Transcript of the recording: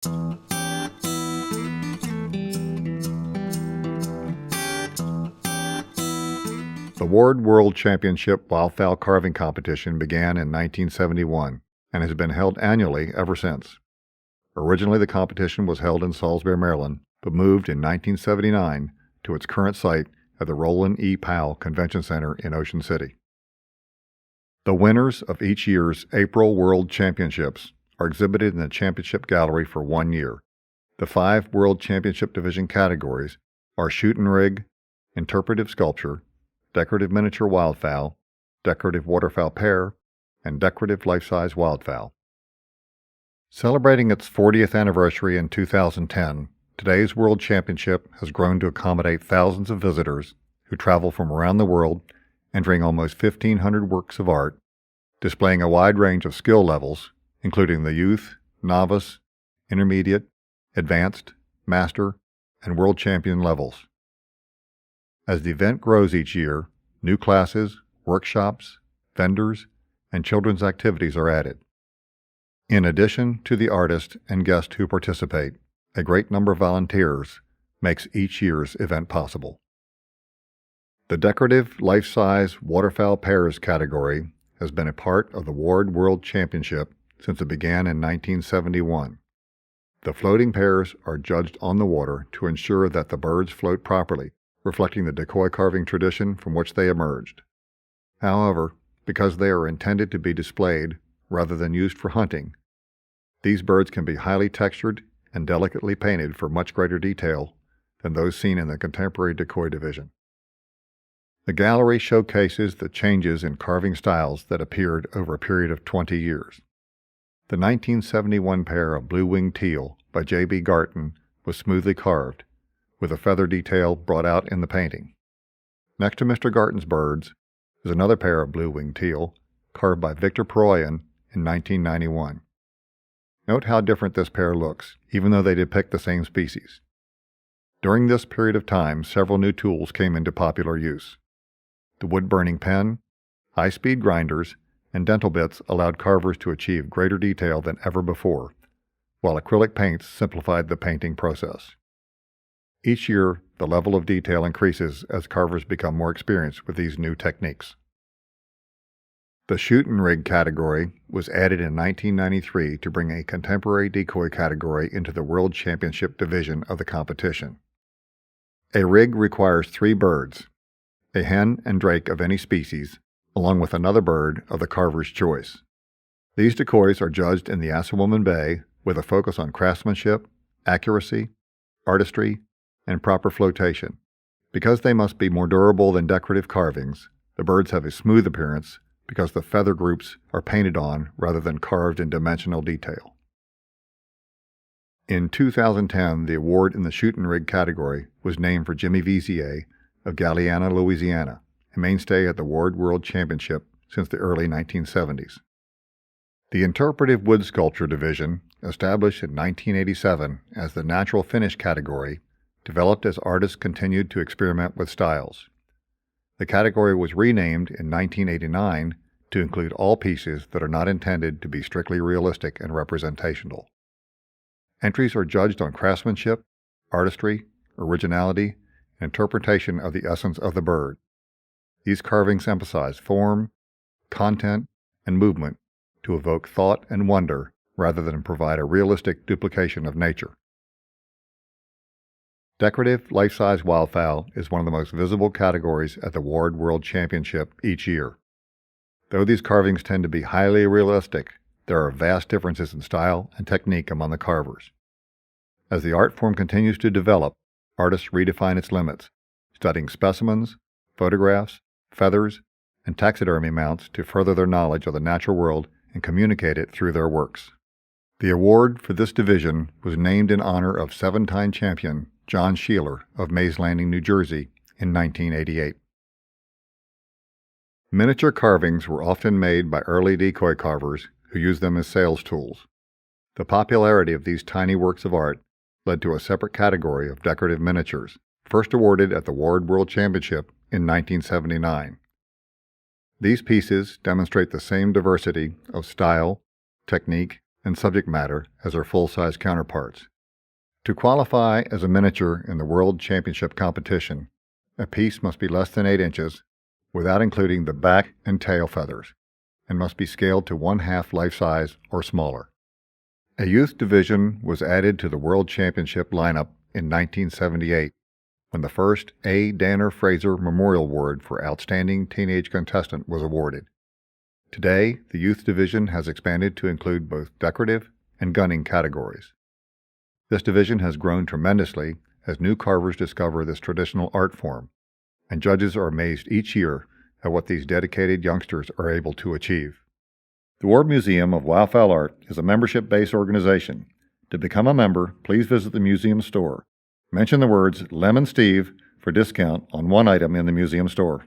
The Ward World Championship Wildfowl Carving Competition began in 1971 and has been held annually ever since. Originally, the competition was held in Salisbury, Maryland, but moved in 1979 to its current site at the Roland E. Powell Convention Center in Ocean City. The winners of each year's April World Championships are exhibited in the Championship Gallery for 1 year. The 5 World Championship Division categories are Shoot and Rig, Interpretive Sculpture, Decorative Miniature Wildfowl, Decorative Waterfowl Pair, and Decorative Life-Size Wildfowl. Celebrating its 40th anniversary in 2010, today's World Championship has grown to accommodate thousands of visitors who travel from around the world, entering almost 1,500 works of art, displaying a wide range of skill levels, including the youth, novice, intermediate, advanced, master, and world champion levels. As the event grows each year, new classes, workshops, vendors, and children's activities are added. In addition to the artists and guests who participate, a great number of volunteers makes each year's event possible. The Decorative Life-Size Waterfowl Pairs category has been a part of the Ward World Championship since it began in 1971. The floating pairs are judged on the water to ensure that the birds float properly, reflecting the decoy carving tradition from which they emerged. However, because they are intended to be displayed rather than used for hunting, these birds can be highly textured and delicately painted for much greater detail than those seen in the contemporary decoy division. The gallery showcases the changes in carving styles that appeared over a period of 20 years. The 1971 pair of blue-winged teal by J.B. Garton was smoothly carved, with a feather detail brought out in the painting. Next to Mr. Garton's birds is another pair of blue-winged teal, carved by Victor Peroyan in 1991. Note how different this pair looks, even though they depict the same species. During this period of time, several new tools came into popular use. The wood-burning pen, high-speed grinders, and dental bits allowed carvers to achieve greater detail than ever before, while acrylic paints simplified the painting process. Each year, the level of detail increases as carvers become more experienced with these new techniques. The Shoot and Rig category was added in 1993 to bring a contemporary decoy category into the World Championship division of the competition. A rig requires 3 birds, a hen and drake of any species, along with another bird of the carver's choice. These decoys are judged in the Assawoman Bay with a focus on craftsmanship, accuracy, artistry, and proper flotation. Because they must be more durable than decorative carvings, the birds have a smooth appearance because the feather groups are painted on rather than carved in dimensional detail. In 2010, the award in the Shoot and Rig category was named for Jimmy Vizier of Galliana, Louisiana, a mainstay at the Ward World Championship since the early 1970s. The Interpretive Wood Sculpture Division, established in 1987 as the Natural Finish category, developed as artists continued to experiment with styles. The category was renamed in 1989 to include all pieces that are not intended to be strictly realistic and representational. Entries are judged on craftsmanship, artistry, originality, and interpretation of the essence of the bird. These carvings emphasize form, content, and movement to evoke thought and wonder rather than provide a realistic duplication of nature. Decorative Life-Size Wildfowl is one of the most visible categories at the Ward World Championship each year. Though these carvings tend to be highly realistic, there are vast differences in style and technique among the carvers. As the art form continues to develop, artists redefine its limits, studying specimens, photographs, feathers, and taxidermy mounts to further their knowledge of the natural world and communicate it through their works. The award for this division was named in honor of 7-time champion John Sheeler of Mays Landing, New Jersey, in 1988. Miniature carvings were often made by early decoy carvers who used them as sales tools. The popularity of these tiny works of art led to a separate category of decorative miniatures, first awarded at the Ward World Championship in 1979. These pieces demonstrate the same diversity of style, technique, and subject matter as their full-size counterparts. To qualify as a miniature in the World Championship competition, a piece must be less than 8 inches without including the back and tail feathers, and must be scaled to 1/2 life size or smaller. A youth division was added to the World Championship lineup in 1978 when the first A. Danner Fraser Memorial Award for Outstanding Teenage Contestant was awarded. Today, the youth division has expanded to include both decorative and gunning categories. This division has grown tremendously as new carvers discover this traditional art form, and judges are amazed each year at what these dedicated youngsters are able to achieve. The Ward Museum of Wildfowl Art is a membership-based organization. To become a member, please visit the museum store. Mention the words Lemon Steve for discount on one item in the museum store.